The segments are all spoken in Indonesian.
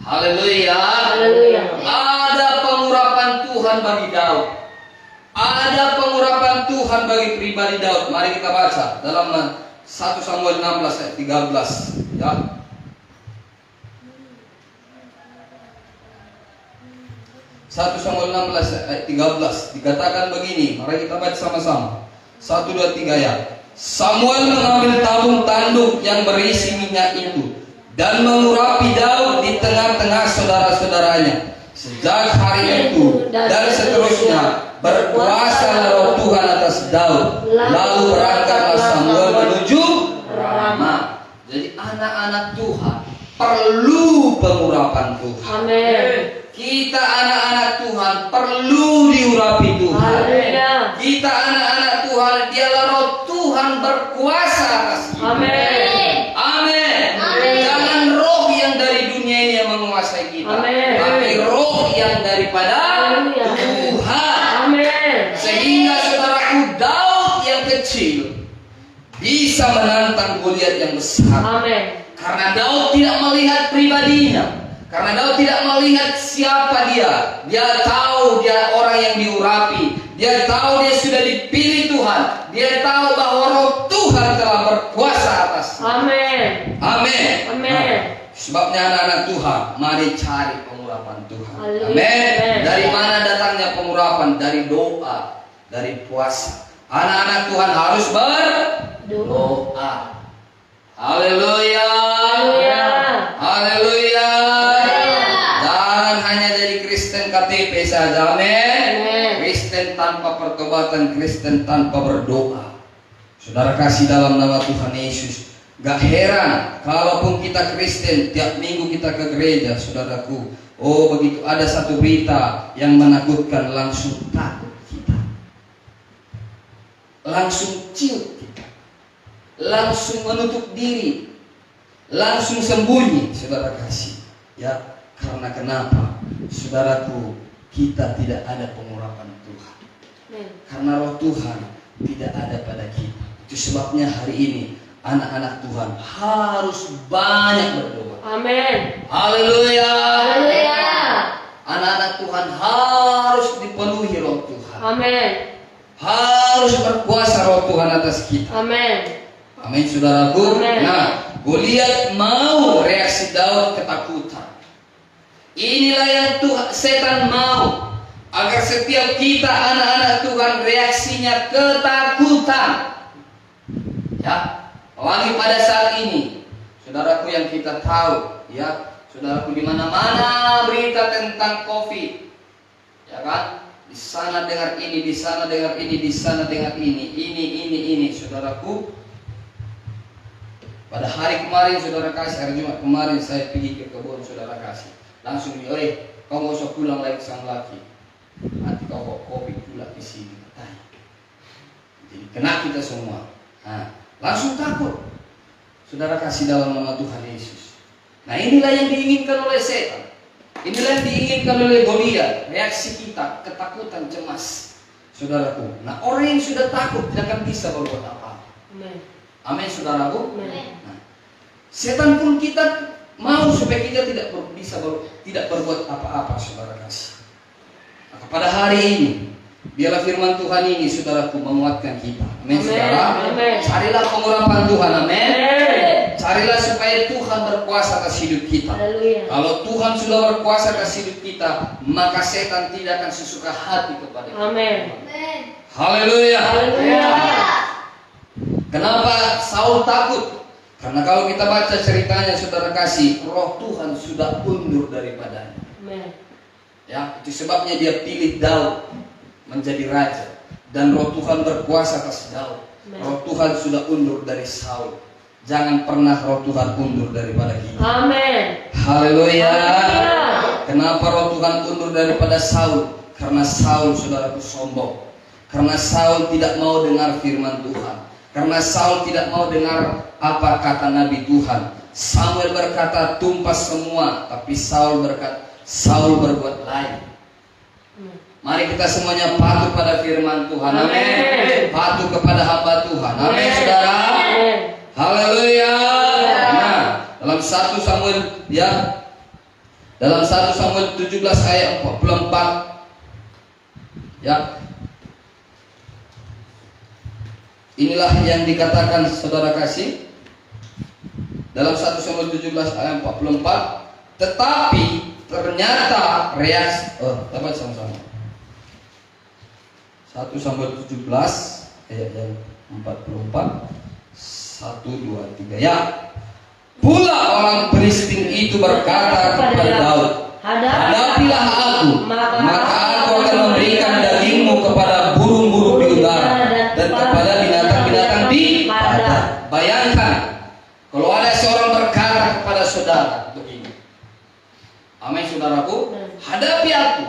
Haleluya. Haleluya. Ada pengurapan Tuhan bagi Daud. Ada pengurapan Tuhan bagi pribadi Daud. Mari kita baca dalam 1 Samuel 16 ayat 13 ya. 1 Samuel 16 ayat 13 dikatakan begini. Mari kita baca sama-sama. 1, 2, 3 ya. Samuel mengambil tabung tanduk yang berisi minyak itu dan mengurapi Daud di tengah-tengah saudara-saudaranya. Sejak hari itu dan seterusnya berkuasalah Roh Tuhan atas Daud. Lalu berangkatlah Samuel menuju Rama. Jadi anak-anak Tuhan perlu pengurapan Tuhan. Amin. Kita anak-anak Tuhan perlu diurapi Tuhan. Haleluya. Kita anak-anak Tuhan, dialah Roh Tuhan berkuasa atas kita. Amin. Amin. Jangan roh yang dari dunia ini yang menguasai kita, Amin. tapi roh yang daripada Haleluya. Tuhan. Amin. Sehingga saudaraku, Daud yang kecil bisa menantang Goliat yang besar. Amin. Karena Daud tidak melihat pribadinya. Karena Daud tidak melihat siapa dia. Dia tahu dia orang yang diurapi. Dia tahu dia sudah dipilih Tuhan. Dia tahu bahwa Roh Tuhan telah berkuasa atas. Amin. Amin. Amin. Sebabnya anak-anak Tuhan, mari cari pengurapan Tuhan. Haleluya. Amin. Dari mana datangnya pengurapan? Dari doa, dari puasa. Anak-anak Tuhan harus berdoa. Haleluya. Haleluya. Haleluya. Jangan hanya jadi Kristen KTP saja. Amin. Kristen tanpa pertobatan, Kristen tanpa berdoa. Saudara kasih dalam nama Tuhan Yesus. Gak heran kalaupun kita Kristen, tiap minggu kita ke gereja, saudaraku. Oh, begitu ada satu berita yang menakutkan, langsung takut kita. Langsung ciut kita. Langsung menutup diri. Langsung sembunyi, saudara kasih. Ya, karena kenapa? Saudaraku, kita tidak ada pengurapan Tuhan. Karena Roh Tuhan tidak ada pada kita. Itu sebabnya hari ini anak-anak Tuhan harus banyak berdoa. Amin. Haleluya. Haleluya. Anak-anak Tuhan harus dipenuhi Roh Tuhan. Amin. Harus berkuasa Roh Tuhan atas kita. Amin. Amin, saudaraku. Amin. Nah, Goliat mau reaksi Daud ketakutan. Inilah yang Tuhan, setan mau agar setiap kita anak-anak Tuhan reaksinya ketakutan. Ya, apalagi pada saat ini, saudaraku yang kita tahu, ya, saudaraku di mana-mana berita tentang COVID, ya kan? Di sana dengar ini, di sana dengar ini, di sana dengar ini, saudaraku. Pada hari kemarin, saudara kasih, hari Jumat kemarin saya pergi ke kebun, saudara kasih. Langsung dia, kau nggak usah pulang lagi sang laki. Nanti kau bawa COVID pula di sini. Jadi kena kita semua. Nah, langsung takut. Saudara kasih dalam nama Tuhan Yesus. Nah, inilah yang diinginkan oleh setan. Inilah yang diinginkan oleh Goliat. Reaksi kita, ketakutan, cemas. Saudaraku. Nah, orang yang sudah takut tidak akan bisa berbuat apa-apa. Amin, saudaraku. Nah, setan pun kita mau supaya kita tidak berbuat apa-apa, saudara kasih. Nah, pada hari ini, biarlah firman Tuhan ini, saudaraku, menguatkan kita. Amin, saudara. Amin. Carilah pengurapan Tuhan, amin. Carilah supaya Tuhan berkuasa atas hidup kita. Haleluya. Kalau Tuhan sudah berkuasa atas hidup kita, maka setan tidak akan sesuka hati kepada kita. Amin. Haleluya. Haleluya. Kenapa Saul takut? Karena kalau kita baca ceritanya, saudara kasih, Roh Tuhan sudah undur daripadanya. Amin. Ya, itu sebabnya dia pilih Daud menjadi raja, dan Roh Tuhan berkuasa atas Daud. Roh Tuhan sudah undur dari Saul. Jangan pernah Roh Tuhan undur daripada kita. Amin. Haleluya. Haleluya. Kenapa Roh Tuhan undur daripada Saul? Karena Saul, saudaraku, sombong. Karena Saul tidak mau dengar firman Tuhan. Karena Saul tidak mau dengar apa kata Nabi Tuhan. Samuel berkata tumpas semua, tapi Saul berbuat lain. Mari kita semuanya patuh pada firman Tuhan. Amin. Patuh kepada hamba Tuhan. Amin, saudara. Haleluya. Nah, dalam 1 Samuel ya Dalam 1 Samuel 17 ayat 44. Ya. Inilah yang dikatakan saudara kasih dalam 1 Samuel 17 ayat 44. Tetapi ternyata reaksi dapat sama-sama. 1 Samuel 17 ayat yang 44. 1, 2, 3 ya. Pula orang Filistin itu berkata kepada Daud, hadapilah aku, maka aku akan memberikan dagingmu kepada burung-burung di udara dan kepada binatang-binatang di padang. Bayangkan kalau ada seorang berkata kepada saudara begini, amin saudaraku, hadapi aku.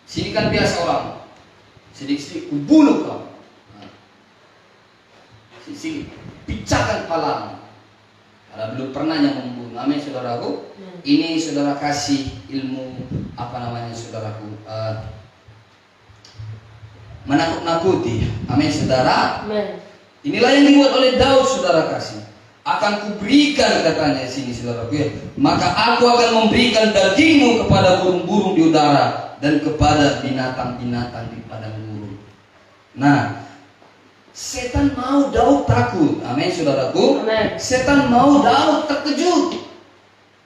Sini kan biasa orang, sedikit-sedikit bunuh kau, sedikit pecahkan kepalamu. Kalau belum pernah yang membunuh, amin saudaraku. Ini saudara kasih ilmu saudaraku, menakut-nakuti, amin saudara. Inilah yang dibuat oleh Daud saudara kasih. Akan kuberikan katanya sini saudaraku ya. Maka aku akan memberikan dagingmu kepada burung-burung di udara dan kepada binatang-binatang di padang gurun. Nah, setan mau Daud takut, amin saudaraku. Setan mau Daud terkejut.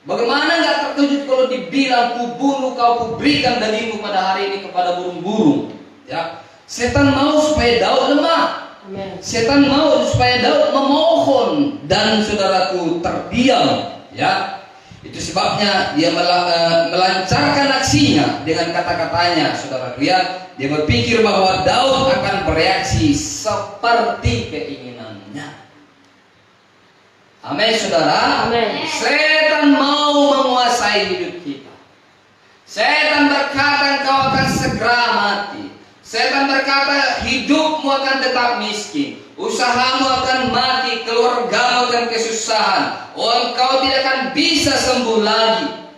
Bagaimana nggak terkejut kalau dibilang kubunuh kau, kuberikan dagingmu pada hari ini kepada burung-burung. Ya, setan mau supaya Daud lemah. Setan mau supaya Daud memohon dan saudaraku terdiam. Ya, itu sebabnya dia melancarkan aksinya dengan kata-katanya, saudara lihat. Dia berpikir bahwa Daud akan bereaksi seperti keinginannya. Amin, saudara. Amin. Setan mau menguasai hidup kita. Setan berkata engkau akan segera mati. Setan berkata hidupmu akan tetap miskin, usahamu akan mati, keluargamu akan kesusahan. Engkau tidak akan bisa sembuh lagi.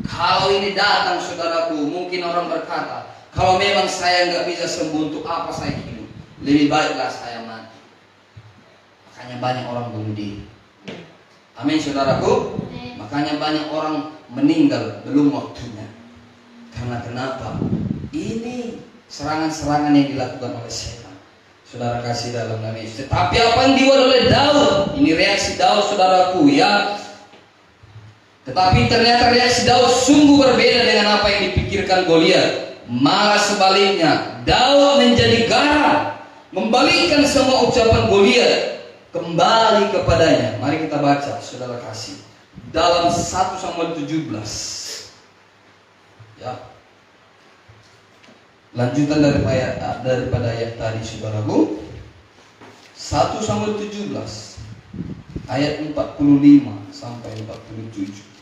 Kalau ini datang saudaraku, mungkin orang berkata, kalau memang saya nggak bisa sembuh, untuk apa saya hidup? Lebih baiklah saya mati. Makanya banyak orang bunuh diri. Amin saudaraku. Makanya banyak orang meninggal belum waktunya. Karena kenapa? Ini serangan-serangan yang dilakukan oleh setan. Saudara kasih dalam nama Yesus. Tetapi apa yang dibuat oleh Daud? Ini reaksi Daud saudaraku ya. Tetapi ternyata reaksi Daud sungguh berbeda dengan apa yang dipikirkan Goliat. Malah sebaliknya, Daud menjadi garang, membalikkan semua ucapan Goliat kembali kepadanya. Mari kita baca, saudara kasih, dalam 1 Samuel 17. Ya. Lanjutan daripada ayat tadi, saudaraku. 1 Samuel 17 ayat 45 sampai 47.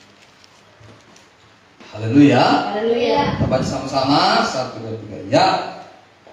Haleluya. Haleluya. Kita baca sama-sama, 1, 2, 3. Ya.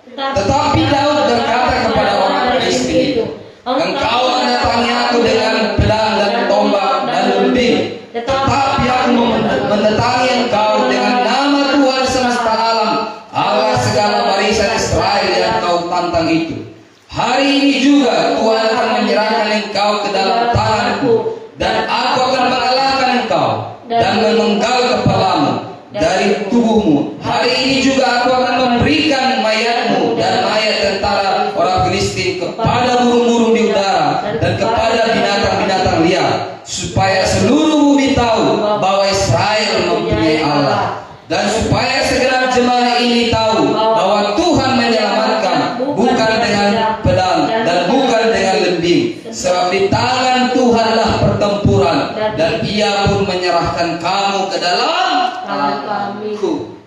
Tetapi Daud berkata kepada orang Filistin itu, engkau mendatangi aku dengan pedang dan tombak dan lembing, tetapi aku mendatangi engkau dengan nama Tuhan semesta alam, Allah segala barisan Israel yang kau tantang itu. Hari ini juga Tuhan akan menyerahkan engkau ke dalam tanganku, dan aku akan mengalahkan engkau dan memenggal kepalamu dari tubuhmu. Hari ini juga aku akan memberikan mayatmu dan mayat tentara orang Filistin kepada burung-burung di udara dan kepada binatang-binatang liar, supaya seluruh bumi tahu bahwa Israel mempunyai Allah, dan supaya segenap jemaah ini tahu bahwa Tuhan menyelamatkan bukan dengan pedang dan bukan dengan lembing, sebab di tangan Tuhanlah pertempuran, dan Ia pun menyerahkan kamu ke dalam tanganku.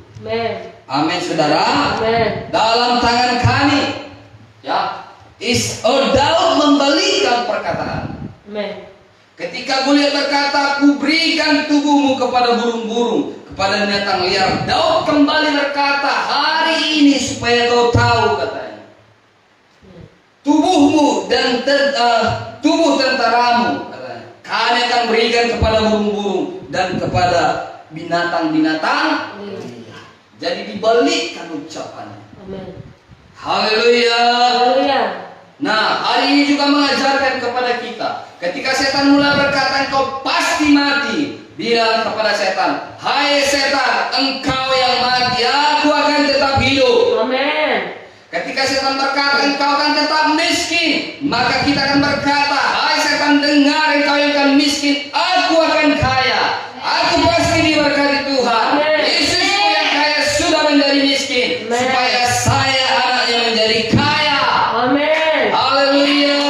Amin saudara. Amin. Dalam tangan kami. Ya. Daud membalikkan perkataan. Amin. Ketika Goliat berkata, ku berikan tubuhmu kepada burung-burung, kepada binatang liar, Daud kembali berkata, hari ini supaya kau tahu, katanya, tubuhmu dan tubuh tentaramu, katanya, kami akan berikan kepada burung-burung dan kepada binatang-binatang. Jadi dibalikkan ucapannya. Amin. Haleluya. Haleluya. Nah, hari ini juga mengajarkan kepada kita, ketika setan mulai berkata engkau pasti mati, bilang kepada setan, "Hai setan, engkau yang mati, aku akan tetap hidup." Amen. Ketika setan berkata, "Engkau akan tetap miskin," maka kita akan berkata, "Hai setan, dengar, engkau yang akan miskin, aku akan kaya. Aku pasti diberkati Tuhan. Amen. Yesusku yang kaya sudah menjadi miskin, Amen. supaya saya anaknya menjadi kaya." Amen. Haleluya.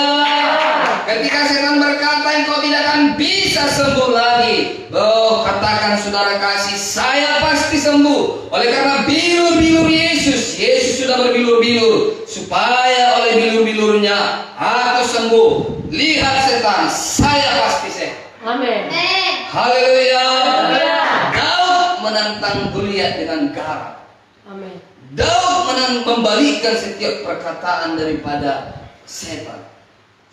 Ketika setan berkata, "Engkau tidak akan bisa sembuh lagi," oh, katakan saudara kasih, "Saya pasti sembuh. Oleh karena bilur-bilur Yesus, Yesus sudah berbilur-bilur, supaya oleh bilur-bilurnya aku sembuh. Lihat setan, saya pasti sehat." Amen. Haleluya. Haleluya. Daud menantang Goliat dengan garang. Amen. Daud membalikkan setiap perkataan daripada setan.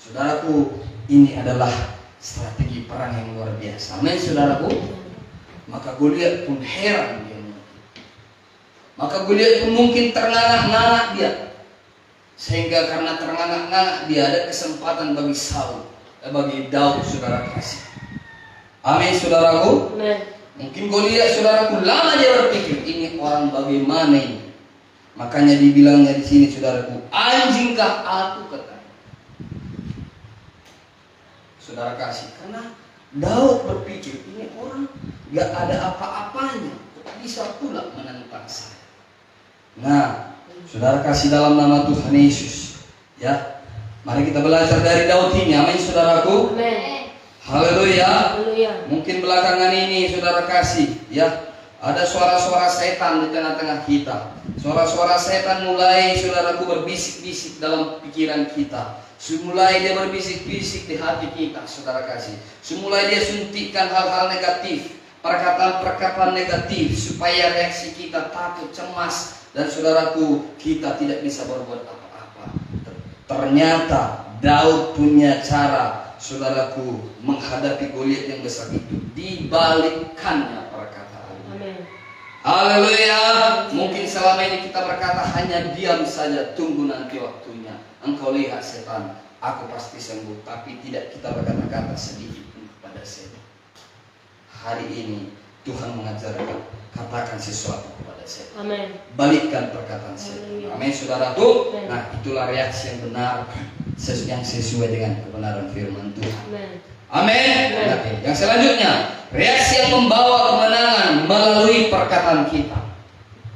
Saudaraku, ini adalah strategi perang yang luar biasa. Amin, saudaraku. Maka Goliat pun heran dia. Maka Goliat pun mungkin terngangak-ngangak dia. Sehingga karena terngangak-ngangak dia, ada kesempatan bagi bagi Daud, saudara kasih. Amin, saudaraku. Amen. Mungkin Goliat, saudaraku, lama dia berpikir, ini orang bagaimana ini. Makanya dibilangnya di sini, saudaraku, "Anjingkah aku," kata. Saudara kasih, karena Daud berpikir, ini orang gak ada apa-apanya, bisa pula menentang saya. Nah, saudara kasih, dalam nama Tuhan Yesus, ya, mari kita belajar dari Daud ini. Amin, saudaraku. Amen. Haleluya. Haleluya. Mungkin belakangan ini saudara kasih, ya, ada suara-suara setan di tengah-tengah kita. Suara-suara setan mulai, saudaraku, berbisik-bisik dalam pikiran kita. Semulai dia berbisik-bisik di hati kita, saudara kasih. Semulai dia suntikkan hal-hal negatif, perkataan-perkataan negatif, supaya reaksi kita takut, cemas, dan saudaraku, kita tidak bisa berbuat apa-apa. Ternyata Daud punya cara, saudaraku, menghadapi Goliat yang besar itu. Dibalikkannya perkataan. Amen. Haleluya. Mungkin selama ini kita berkata hanya diam saja, tunggu nanti waktunya. Engkau lihat setan, aku pasti sembuh. Tapi tidak kita berkata-kata sedikit pun kepada setan. Hari ini Tuhan mengajarkan, katakan sesuatu kepada setan. Amen. Balikkan perkataan setan. Amin, saudaraku. Nah, itulah reaksi yang benar, yang sesuai dengan kebenaran firman Tuhan. Amen. Amin. Oke. Yang selanjutnya, reaksi yang membawa kemenangan melalui perkataan kita.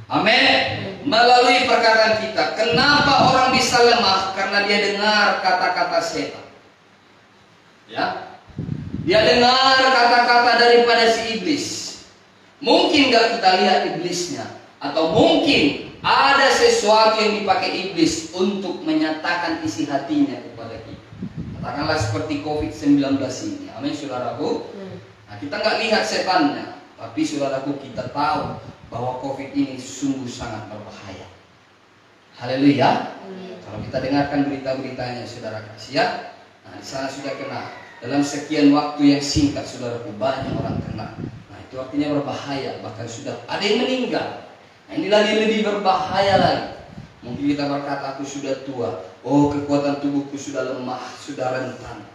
Amin. Melalui perkataan kita. Kenapa orang bisa lemah? Karena dia dengar kata-kata setan. Ya, dia dengar kata-kata daripada si iblis. Mungkin gak kita lihat iblisnya, atau mungkin ada sesuatu yang dipakai iblis untuk menyatakan isi hatinya kepada kita. Katakanlah seperti COVID-19 ini. Amin, saudaraku. Nah, kita nggak lihat setannya, tapi saudaraku, kita tahu bahwa COVID ini sungguh sangat berbahaya. Haleluya. Kalau kita dengarkan berita-beritanya, saudara kasih, ya. Nah, di sana sudah kena. Dalam sekian waktu yang singkat, saudaraku, banyak orang kena. Nah, itu artinya berbahaya. Bahkan sudah ada yang meninggal. Nah, ini lagi lebih berbahaya lagi. Mungkin kita berkata, aku sudah tua. Oh, kekuatan tubuhku sudah lemah, sudah rentan.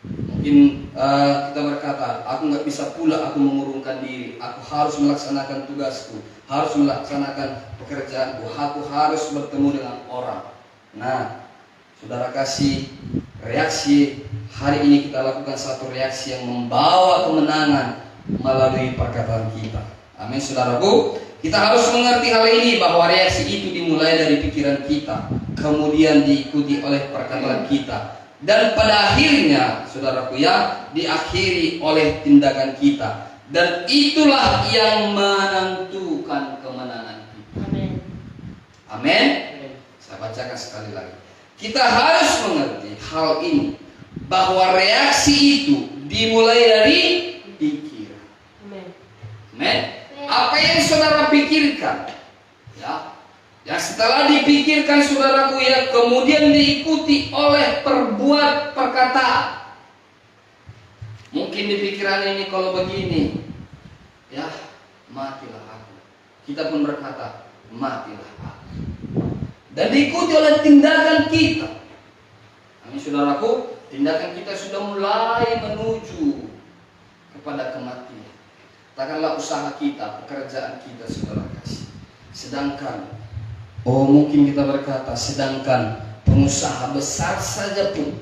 Mungkin kita berkata, aku nggak bisa pula, aku mengurungkan diri. Aku harus melaksanakan tugasku, harus melaksanakan pekerjaanku, aku harus bertemu dengan orang. Nah, saudara kasih, reaksi hari ini kita lakukan satu reaksi yang membawa kemenangan melalui perkataan kita. Amin, saudaraku. Kita harus mengerti hal ini, bahwa reaksi itu dimulai dari pikiran kita, kemudian diikuti oleh perkataan kita, dan pada akhirnya, saudaraku, ya, diakhiri oleh tindakan kita. Dan itulah yang menentukan kemenangan kita. Amin. Amin. Saya bacakan sekali lagi. Kita harus mengerti hal ini, bahwa reaksi itu dimulai dari pikiran. Amin. Amin. Apa yang saudara pikirkan, ya, yang setelah dipikirkan, saudaraku, ya, kemudian diikuti oleh perkataan. Mungkin di pikiran ini kalau begini, ya, matilah aku. Kita pun berkata, matilah aku. Dan diikuti oleh tindakan kita. Amin, saudaraku, tindakan kita sudah mulai menuju kepada kematian. Katakanlah usaha kita, pekerjaan kita, saudara kasih. Sedangkan, mungkin kita berkata, sedangkan pengusaha besar saja pun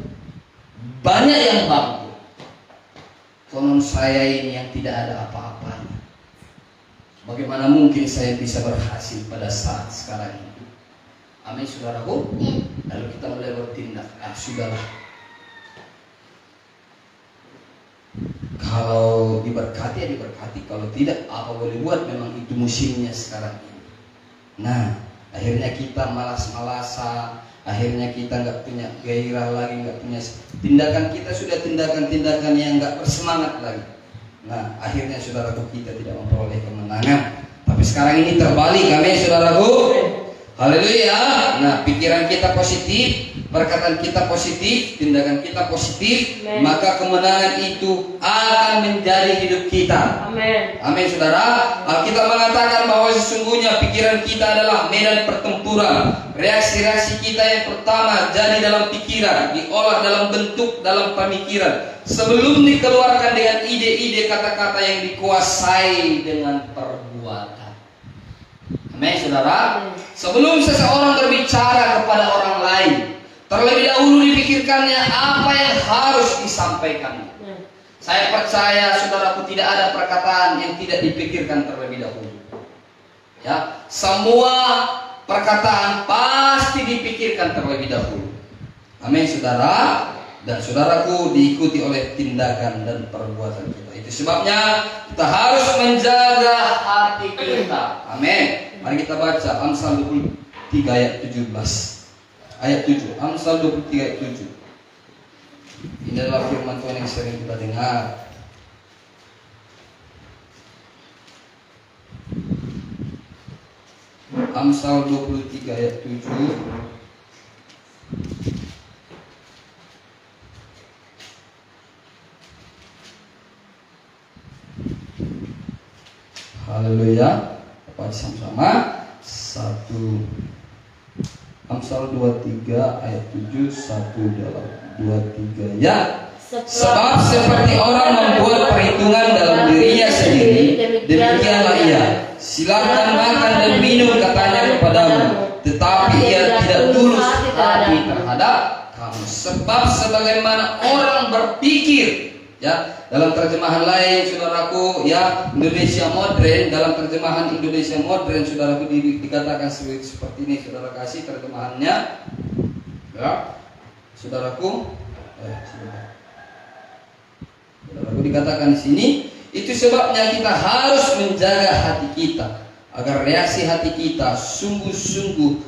banyak yang bangkrut. Konon saya ini yang tidak ada apa-apanya. Bagaimana mungkin saya bisa berhasil pada saat sekarang ini? Amin, saudaraku. Lalu kita mulai bertindak. Sudahlah. Kalau diberkati ya diberkati, kalau tidak apa boleh buat, memang itu musimnya sekarang ini. Nah, akhirnya kita malas-malasan, akhirnya kita nggak punya gairah lagi, nggak punya tindakan, kita sudah tindakan-tindakan yang nggak bersemangat lagi. Nah, akhirnya saudaraku kita tidak memperoleh kemenangan. Tapi sekarang ini terbalik, amin saudaraku. Haleluya. Nah, pikiran kita positif, perkataan kita positif, tindakan kita positif, Amen. maka kemenangan itu akan menjadi hidup kita. Amin. Amin saudara. Alkitab mengatakan bahwa sesungguhnya pikiran kita adalah medan pertempuran. Reaksi-reaksi kita yang pertama jadi dalam pikiran, diolah dalam bentuk dalam pemikiran, sebelum dikeluarkan dengan ide-ide kata-kata yang dikuasai dengan perbuatan. Amin saudara. Sebelum seseorang berbicara kepada orang lain, terlebih dahulu dipikirkannya apa yang harus disampaikan. Saya percaya saudaraku tidak ada perkataan yang tidak dipikirkan terlebih dahulu. Ya, semua perkataan pasti dipikirkan terlebih dahulu. Amin saudara. Dan saudaraku diikuti oleh tindakan dan perbuatan kita. Itu sebabnya kita harus menjaga hati kita. Amin. Mari kita baca Amsal 23 ayat 17. Ayat 7. Amsal 23 ayat 7. Ini adalah firman Tuhan yang sering kita dengar. Amsal 23 ayat 7. Haleluya. Baca sama-sama. 1 Amsal 23 ayat 7, 1 2 3 ya. Sebab seperti orang membuat perhitungan dalam dirinya sendiri, demikianlah ia. Silakan makan dan minum katanya kepadamu, tetapi ia tidak tulus hati terhadap kamu. Sebab sebagaimana orang berpikir, ya, dalam terjemahan lain saudaraku, ya, Indonesia Modern, dalam terjemahan Indonesia Modern saudaraku dikatakan seperti ini, saudara kasih terjemahannya, ya, saudaraku, saudaraku dikatakan di sini, itu sebabnya kita harus menjaga hati kita agar reaksi hati kita sungguh-sungguh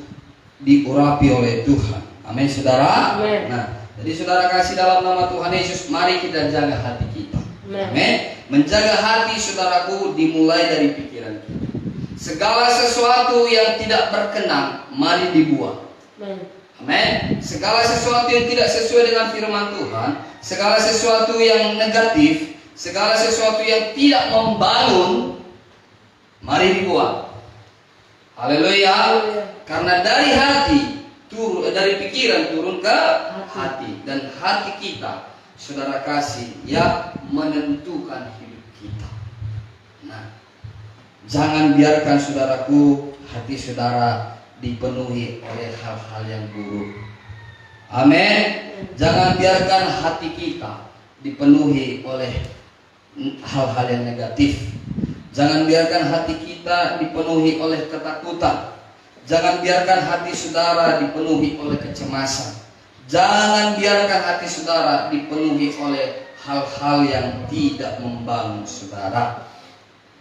diurapi oleh Tuhan. Amin saudara. Amin. Nah, jadi saudara kasih dalam nama Tuhan Yesus, mari kita jaga hati kita. Amin. Menjaga hati saudaraku dimulai dari pikiran kita. Segala sesuatu yang tidak berkenan, mari dibuang. Amin. Segala sesuatu yang tidak sesuai dengan firman Tuhan, segala sesuatu yang negatif, segala sesuatu yang tidak membangun, mari dibuang. Haleluya. Karena dari hati dari pikiran turun ke hati, dan hati kita saudara kasih yang menentukan hidup kita. Nah, jangan biarkan saudaraku hati saudara dipenuhi oleh hal-hal yang buruk. Amin. Jangan biarkan hati kita dipenuhi oleh hal-hal yang negatif. Jangan biarkan hati kita dipenuhi oleh ketakutan. Jangan biarkan hati saudara dipenuhi oleh kecemasan. Jangan biarkan hati saudara dipenuhi oleh hal-hal yang tidak membangun saudara.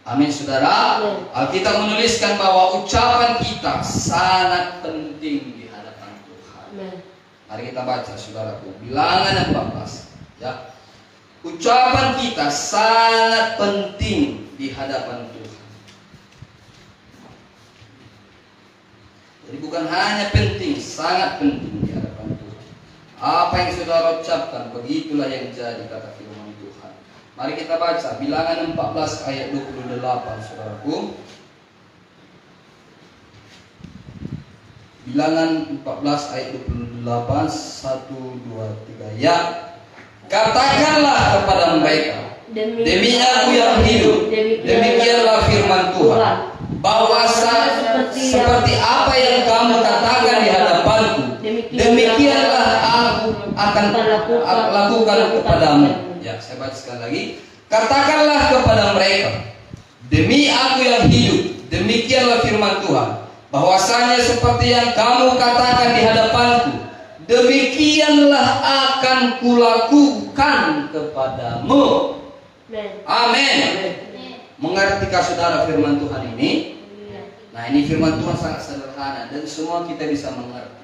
Amin saudara. Alkitab menuliskan bahwa ucapan kita sangat penting di hadapan Tuhan. Mari kita baca saudaraku, Bilangan 14, ya. Ucapan kita sangat penting di hadapan Tuhan. Jadi bukan hanya penting, sangat penting di hadapan Tuhan. Apa yang saudara ucapkan, begitulah yang jadi, kata firman Tuhan. Mari kita baca Bilangan 14 ayat 28 saudaraku. Bilangan 14 ayat 28, 1 2 3 ya. Katakanlah kepada mereka, Demi aku yang hidup, demikianlah firman Tuhan, bahwasa seperti apa yang kamu katakan di hadapanku, demikianlah aku akan lakukan kepadamu. Ya, saya baca sekali lagi. Katakanlah kepada mereka, demi aku yang hidup, demikianlah firman Tuhan, bahwasanya seperti yang kamu katakan di hadapanku, demikianlah akan kulakukan kepadamu. Amin. Mengertikah saudara firman Tuhan ini? Nah, ini firman Tuhan sangat sederhana dan semua kita bisa mengerti.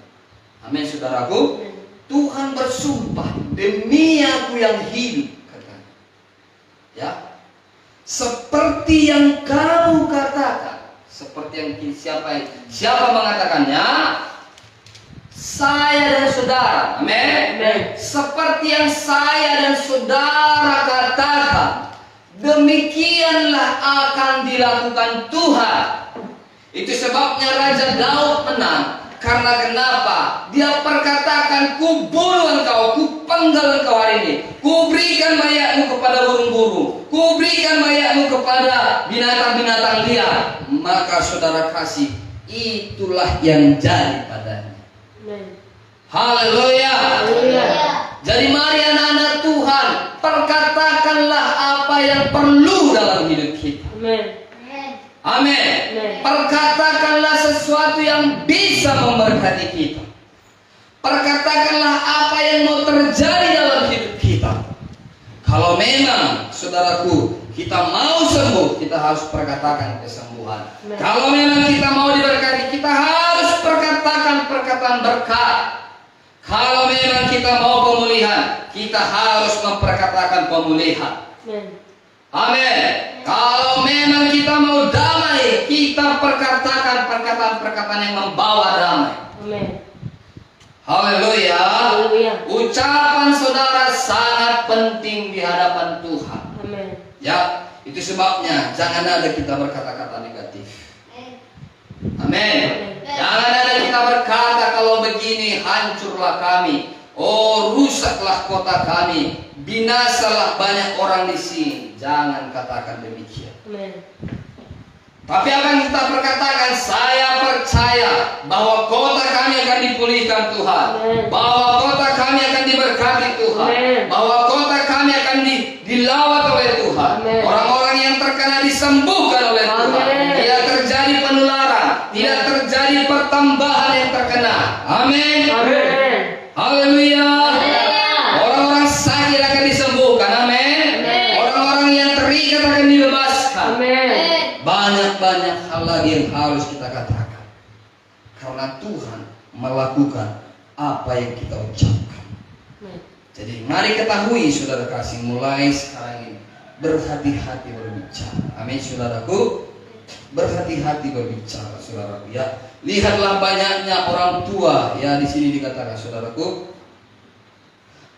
Amin, saudaraku. Tuhan bersumpah, demi aku yang hidup, katanya. Ya, seperti yang kamu katakan, seperti yang siapa mengatakannya? Saya dan saudara. Amin. Seperti yang saya dan saudara katakan, demikianlah akan dilakukan Tuhan. Itu sebabnya Raja Daud menang. Karena kenapa? Dia perkatakan, ku bunuh engkau, ku penggal engkau hari ini, ku berikan mayatmu kepada burung-burung, ku berikan mayatmu kepada binatang-binatang liar. Maka saudara kasih, itulah yang jadi padanya. Haleluya. Jadi mari anak-anak Tuhan, perkatakanlah apa yang perlu dalam hidup kita. Amin. Perkatakanlah sesuatu yang bisa memberkati kita. Perkatakanlah apa yang mau terjadi dalam hidup kita. Kalau memang saudaraku kita mau sembuh, kita harus perkatakan kesembuhan. Kalau memang kita mau diberkati, kita harus perkatakan perkataan berkat. Kalau memang kita mau pemulihan, kita harus memperkatakan pemulihan. Amin. Kalau memang kita mau damai, kita perkatakan perkataan-perkataan yang membawa damai. Amin. Haleluya. Ucapan saudara sangat penting di hadapan Tuhan. Amin. Ya, itu sebabnya jangan ada kita berkata-kata negatif. Amin. Jangan ada kita berkata, kalau begini hancurlah kami, oh rusaklah kota kami, binasalah banyak orang di sini. Jangan katakan demikian. Amin. Tapi apa yang kita perkatakan, saya percaya bahwa kota kami akan dipulihkan Tuhan, bahwa kota kami akan diberkati Tuhan, bahwa kota kami akan dilawat oleh Tuhan, orang-orang yang terkena disembuhkan oleh Tuhan, tidak terjadi penularan, tidak terjadi pertambahan yang terkena. Amin. Haleluya. Orang-orang sakit akan disembuhkan. Amin. Orang-orang yang terikat akan dibebaskan. Banyak-banyak hal lagi yang harus kita katakan, karena Tuhan melakukan apa yang kita ucapkan. Jadi mari ketahui saudara kasih, mulai sekarang ini berhati-hati berbicara. Amin saudaraku. Berhati-hati berbicara saudaraku ya. Lihatlah banyaknya orang tua ya, di sini dikatakan saudaraku.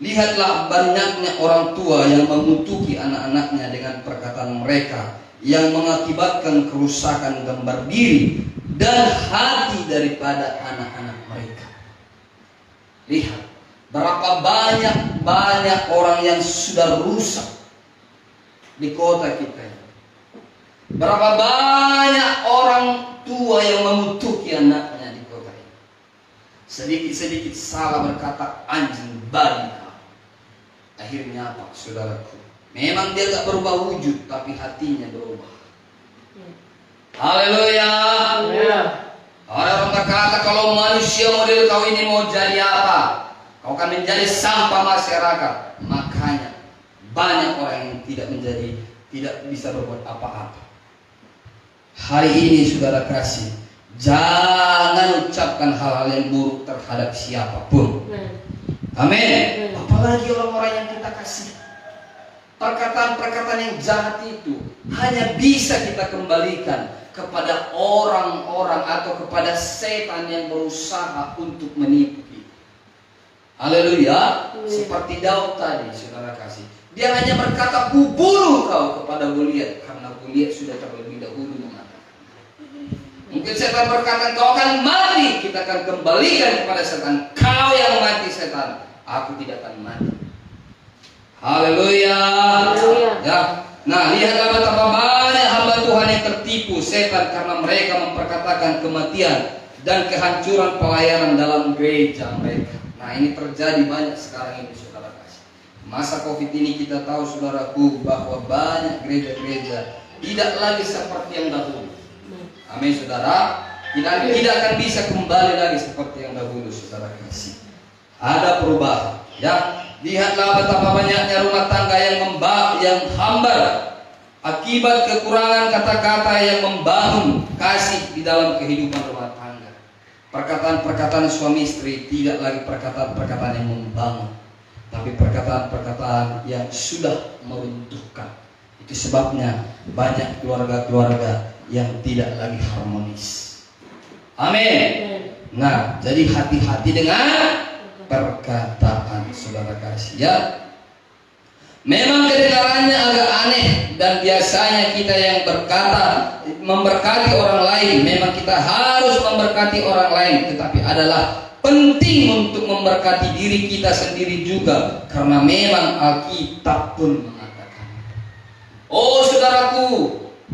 Lihatlah banyaknya orang tua yang mengutuki anak-anaknya dengan perkataan mereka, yang mengakibatkan kerusakan gambar diri dan hati daripada anak-anak mereka. Lihat berapa banyak orang yang sudah rusak di kota kita. Berapa banyak orang tua yang mengutuki anaknya di kota ini. Sedikit-sedikit salah berkata anjing babi. Akhirnya apa saudaraku? Memang dia tak berubah wujud, tapi hatinya berubah. Haleluya. Orang berkata, kalau manusia model kau ini mau jadi apa? Kau akan menjadi sampah masyarakat. Makanya banyak orang yang tidak bisa berbuat apa-apa. Hari ini saudara kasih, jangan ucapkan hal-hal yang buruk terhadap siapapun. Amin. Apalagi orang-orang yang kita kasih. Perkataan-perkataan yang jahat itu hanya bisa kita kembalikan kepada orang-orang atau kepada setan yang berusaha untuk menipu kita. Haleluya. Seperti Daud tadi saudara kasih, dia hanya berkata, ku bunuh kau kepada Goliat, karena Goliat sudah terlebih dahulu mengatakan. Mungkin setan berkata, kau akan mati. Kita akan kembalikan kepada setan, kau yang mati setan, aku tidak akan mati. Haleluya. Haleluya. Ya. Nah, lihatlah betapa banyak hamba Tuhan yang tertipu setan karena mereka memperkatakan kematian dan kehancuran pelayanan dalam gereja mereka. Nah, ini terjadi banyak sekarang ini, saudara kasih. Masa Covid ini kita tahu, saudaraku, bahwa banyak gereja-gereja tidak lagi seperti yang dahulu. Amin, saudara. Tidak akan bisa kembali lagi seperti yang dahulu, saudara kasih. Ada perubahan. Ya, lihatlah betapa banyaknya rumah tangga yang hambar akibat kekurangan kata-kata yang membangun kasih di dalam kehidupan rumah tangga. Perkataan-perkataan suami istri tidak lagi perkataan-perkataan yang membangun, tapi perkataan-perkataan yang sudah meruntuhkan. Itu sebabnya banyak keluarga-keluarga yang tidak lagi harmonis. Amin. Nah, jadi hati-hati dengan perkataan, saudara kasih, ya. Memang kedengarannya agak aneh dan biasanya kita yang memberkati orang lain, memang kita harus memberkati orang lain, tetapi adalah penting untuk memberkati diri kita sendiri juga, karena memang Alkitab pun mengatakan. Oh, saudaraku,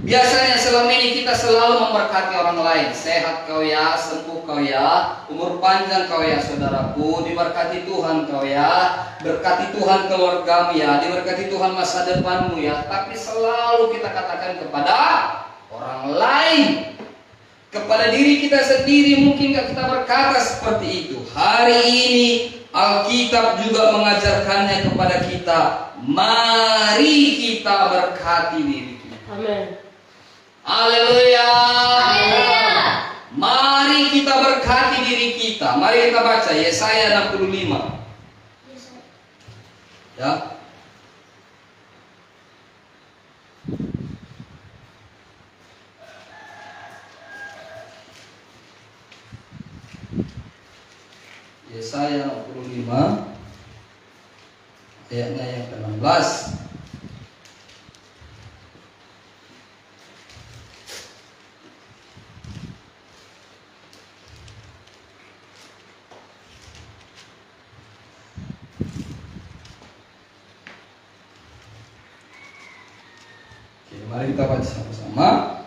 biasanya selama ini kita selalu memberkati orang lain. Sehat kau ya, sembuh kau ya, umur panjang kau ya, saudaraku, diberkati Tuhan kau ya, berkati Tuhan keluargamu ya, diberkati Tuhan masa depanmu ya. Tapi selalu kita katakan kepada orang lain. Kepada diri kita sendiri mungkin gak kita berkata seperti itu. Hari ini Alkitab juga mengajarkannya kepada kita. Mari kita berkati diri kita. Amin. Haleluya. Mari kita berkati diri kita. Mari kita baca Yesaya 65. Ya. Yesaya 65 ayatnya yang ke-16. Mari kita baca sama-sama.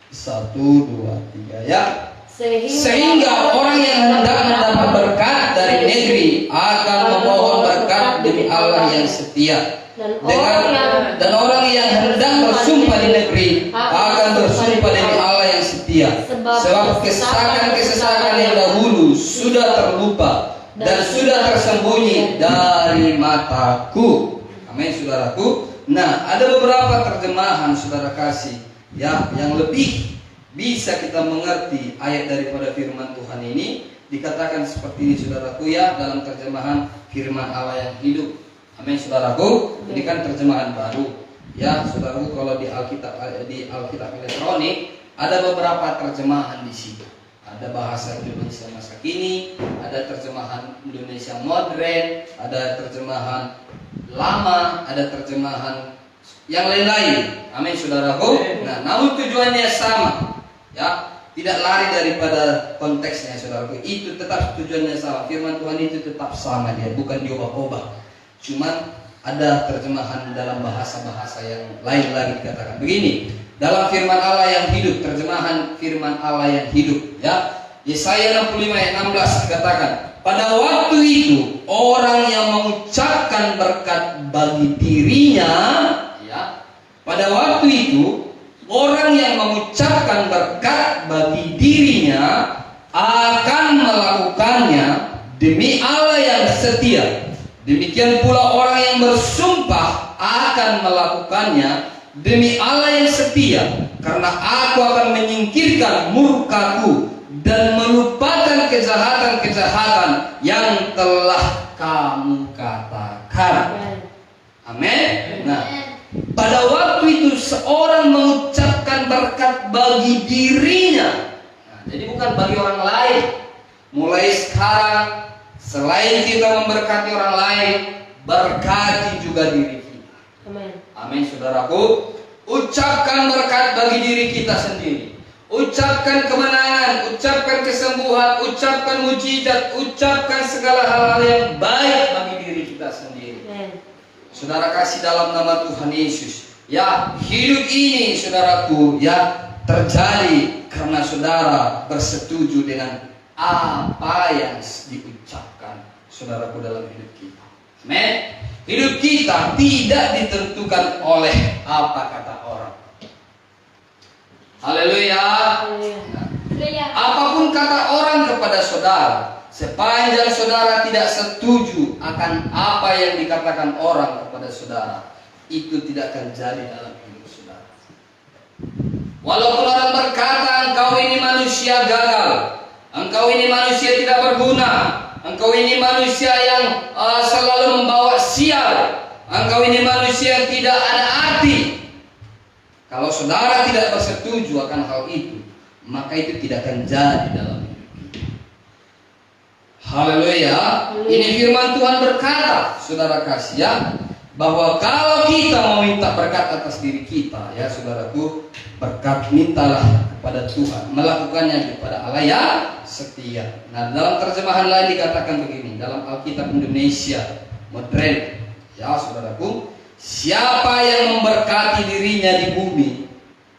1, 2, 3 ya. Sehingga orang yang hendak mendapat berkat dari negeri akan memohon berkat demi Allah yang setia. Dan orang yang hendak bersumpah di negeri akan bersumpah demi Allah yang setia. Sebab kesesakan-kesesakan yang dahulu sudah terlupa dan sudah tersembunyi dari mataku. Amin, saudaraku. Nah, ada beberapa terjemahan, saudara kasih, ya, yang lebih bisa kita mengerti ayat daripada firman Tuhan ini. Dikatakan seperti ini, saudaraku, ya, dalam terjemahan firman Allah yang hidup. Amin, saudaraku. Ini kan terjemahan baru, ya, saudaraku. Kalau di Alkitab elektronik ada beberapa terjemahan di situ. Ada bahasa Indonesia masa kini, ada terjemahan Indonesia modern, ada terjemahan lama, ada terjemahan yang lain-lain. Amin, saudaraku. Nah, namun tujuannya sama, ya, tidak lari daripada konteksnya, saudaraku. Itu tetap tujuannya sama. Firman Tuhan itu tetap sama, dia bukan diubah-ubah. Cuman ada terjemahan dalam bahasa-bahasa yang lain lagi dikatakan begini. Dalam firman Allah yang hidup, terjemahan firman Allah yang hidup, ya. Yesaya 65 ayat 16 dikatakan, pada waktu itu orang yang mengucapkan berkat bagi dirinya, ya. Pada waktu itu orang yang mengucapkan berkat bagi dirinya akan melakukannya demi Allah yang setia. Demikian pula orang yang bersumpah akan melakukannya demi Allah yang setia, karena aku akan menyingkirkan murkaku dan melupakan kejahatan-kejahatan yang telah kamu katakan. Amin. Nah, pada waktu itu seorang mengucapkan berkat bagi dirinya. Nah, jadi bukan bagi orang lain. Mulai sekarang, selain kita memberkati orang lain, berkati juga diri kita. Amin. Amin, saudaraku. Ucapkan berkat bagi diri kita sendiri. Ucapkan kemenangan, ucapkan kesembuhan, ucapkan mujizat, ucapkan segala hal-hal yang baik bagi diri kita sendiri. Amin. saudara kasih dalam nama Tuhan Yesus. Ya, hidup ini saudaraku ya terjadi karena saudara bersetuju dengan apa yang diucapkan saudaraku dalam hidup kita. Amin. Hidup kita tidak ditentukan oleh apa kata orang. Haleluya. Apapun kata orang kepada saudara, sepanjang saudara tidak setuju akan apa yang dikatakan orang kepada saudara, itu tidak akan jadi dalam hidup saudara. Walaupun orang berkata engkau ini manusia gagal, engkau ini manusia tidak berguna, engkau ini manusia yang selalu membawa sial, engkau ini manusia yang tidak ada arti. Kalau saudara tidak bersetuju akan hal itu, maka itu tidak akan jadi dalam hidup kita. Haleluya. Ini firman Tuhan berkata, saudara kasih ya, bahwa kalau kita mau minta berkat atas diri kita, ya saudaraku, berkat mintalah kepada Tuhan, melakukannya kepada Allah yang setia. Nah, dalam terjemahan lain dikatakan begini, dalam Alkitab Indonesia modern, ya saudaraku, siapa yang memberkati dirinya di bumi,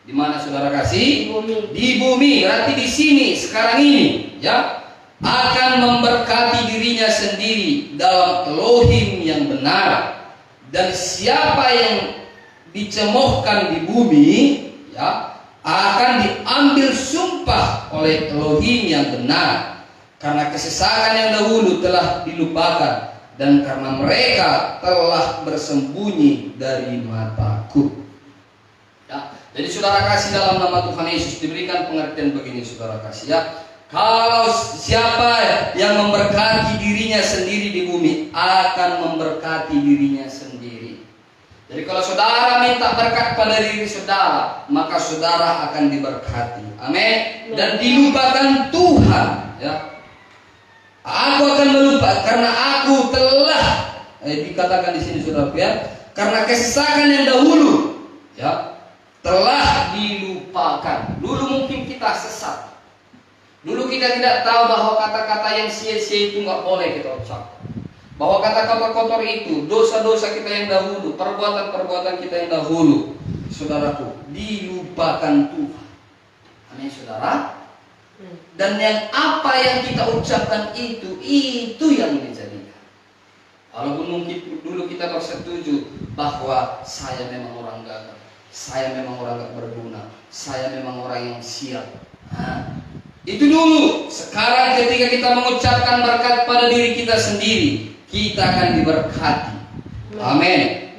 di mana saudara kasih? Di bumi, berarti di sini, sekarang ini, ya, akan memberkati dirinya sendiri dalam Elohim yang benar. Dan siapa yang dicemoohkan di bumi, ya, akan diambil sumpah oleh Elohim yang benar, karena kesesakan yang dahulu telah dilupakan, dan karena mereka telah bersembunyi dari mataku. Ya, jadi saudara kasih dalam nama Tuhan Yesus diberikan pengertian begini, saudara kasih ya. Kalau siapa yang memberkati dirinya sendiri di bumi akan memberkati dirinya sendiri. Jadi kalau saudara minta berkat pada diri saudara, maka saudara akan diberkati. Amin. Dan dilupakan Tuhan, ya. Aku akan melupakan karena aku telah dikatakan di sini saudara ya, karena kesesakan yang dahulu, ya, telah dilupakan. Dulu mungkin kita sesat. Dulu kita tidak tahu bahwa kata-kata yang sia-sia itu nggak boleh kita ucapkan. Bahwa kata-kata kotor itu, dosa-dosa kita yang dahulu, perbuatan-perbuatan kita yang dahulu, saudaraku, dilupakan Tuhan. Amin, saudara. Dan yang apa yang kita ucapkan itu yang dijadikan. Walaupun mungkin dulu kita bersetuju bahwa saya memang orang gagal, saya memang orang gak berguna, saya memang orang yang sial. Itu dulu. Sekarang ketika kita mengucapkan berkat pada diri kita sendiri, kita akan diberkati. Amin.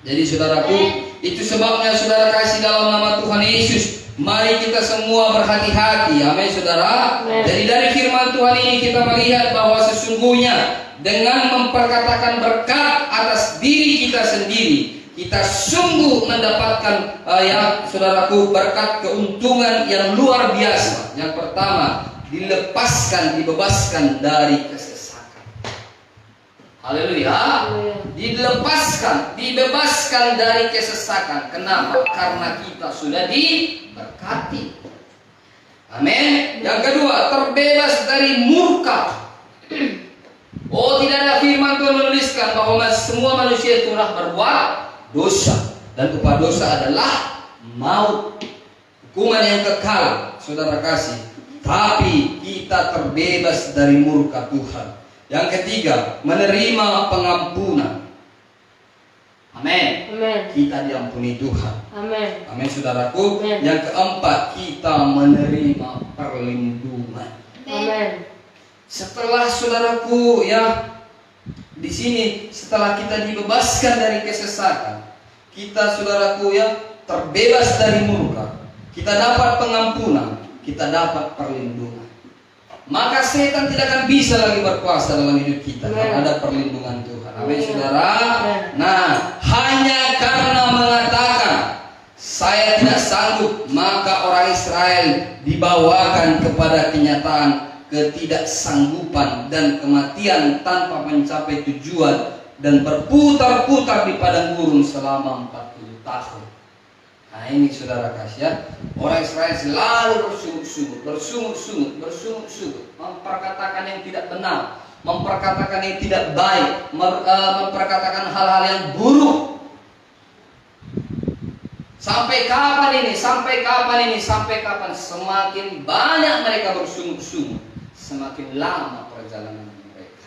Jadi saudaraku, itu sebabnya saudara kasih dalam nama Tuhan Yesus, mari kita semua berhati-hati. Amin saudara. Jadi dari firman Tuhan ini kita melihat bahwa sesungguhnya dengan memperkatakan berkat atas diri kita sendiri, kita sungguh mendapatkan ya saudaraku, berkat keuntungan yang luar biasa. Yang pertama, dibebaskan dari kesesakan. Haleluya. Dibebaskan dari kesesakan. Kenapa? Karena kita sudah diberkati. Amin. Yang kedua, terbebas dari murka. Oh, tidak ada firman Tuhan menuliskan bahwa semua manusia itu telah berbuat dosa, dan upah dosa adalah maut, hukuman yang kekal, saudara kasih. Tapi kita terbebas dari murka Tuhan. Yang ketiga, menerima pengampunan. Amin. Kita diampuni Tuhan. Amin saudaraku. Amen. Yang keempat, kita menerima perlindungan. Setelah saudaraku ya, di sini setelah kita dibebaskan dari kesesakan, kita saudaraku ya terbebas dari murka, kita dapat pengampunan, kita dapat perlindungan. Maka setan tidak akan bisa lagi berkuasa dalam hidup kita karena ada perlindungan Tuhan. Amin saudara. Nah, hanya karena mengatakan saya tidak sanggup, maka orang Israel dibawakan kepada kenyataan ketidaksanggupan dan kematian tanpa mencapai tujuan, dan berputar-putar di padang gurun selama 40 tahun. Nah ini saudara kasih ya, orang Israel selalu bersungut-sungut, memperkatakan yang tidak benar, memperkatakan yang tidak baik, memperkatakan hal-hal yang buruk. Sampai kapan ini? Sampai kapan ini? Sampai kapan? Semakin banyak mereka bersungut-sungut, semakin lama perjalanan mereka.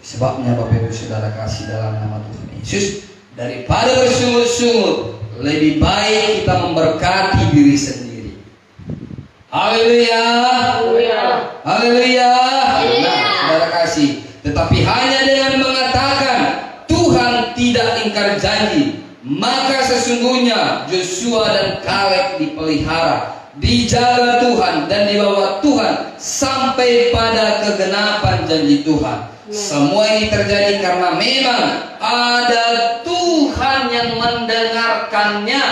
Sebabnya Bapak Ibu Saudara kasih dalam nama Tuhan Yesus, daripada bersungut-sungut, lebih baik kita memberkati diri sendiri. Haleluya. Haleluya. Nah, Saudara kasih. Tetapi hanya dengan mengatakan Tuhan tidak ingkar janji, maka sesungguhnya Joshua dan Kaleb dipelihara, dijaga Tuhan dan dibawa Tuhan sampai pada kegenapan janji Tuhan. Semua ini terjadi karena memang ada Tuhan yang mendengarkannya.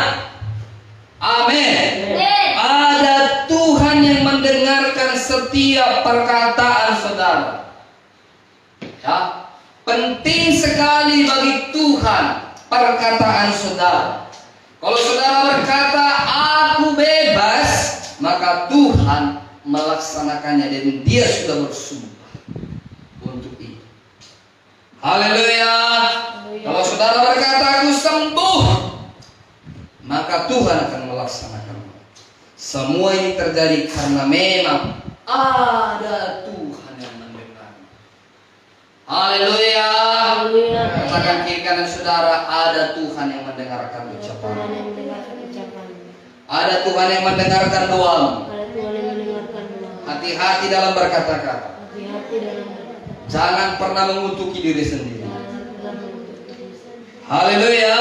Amin. Ada Tuhan yang mendengarkan setiap perkataan saudara. Ya, penting sekali bagi Tuhan perkataan saudara. Kalau saudara berkata aku bebas, maka Tuhan melaksanakannya dan Dia sudah bersumpah untuk itu. Haleluya. Kalau saudara berkata aku sembuh, maka Tuhan akan melaksanakannya. Semua ini terjadi karena memang ada Tuhan yang mendengar. Haleluya. Katakan kiri kanan saudara, ada Tuhan yang mendengarkan ucapan. Ada Tuhan yang mendengarkan doamu. Hati-hati dalam berkata-kata. Jangan pernah mengutuki diri sendiri. Haleluya.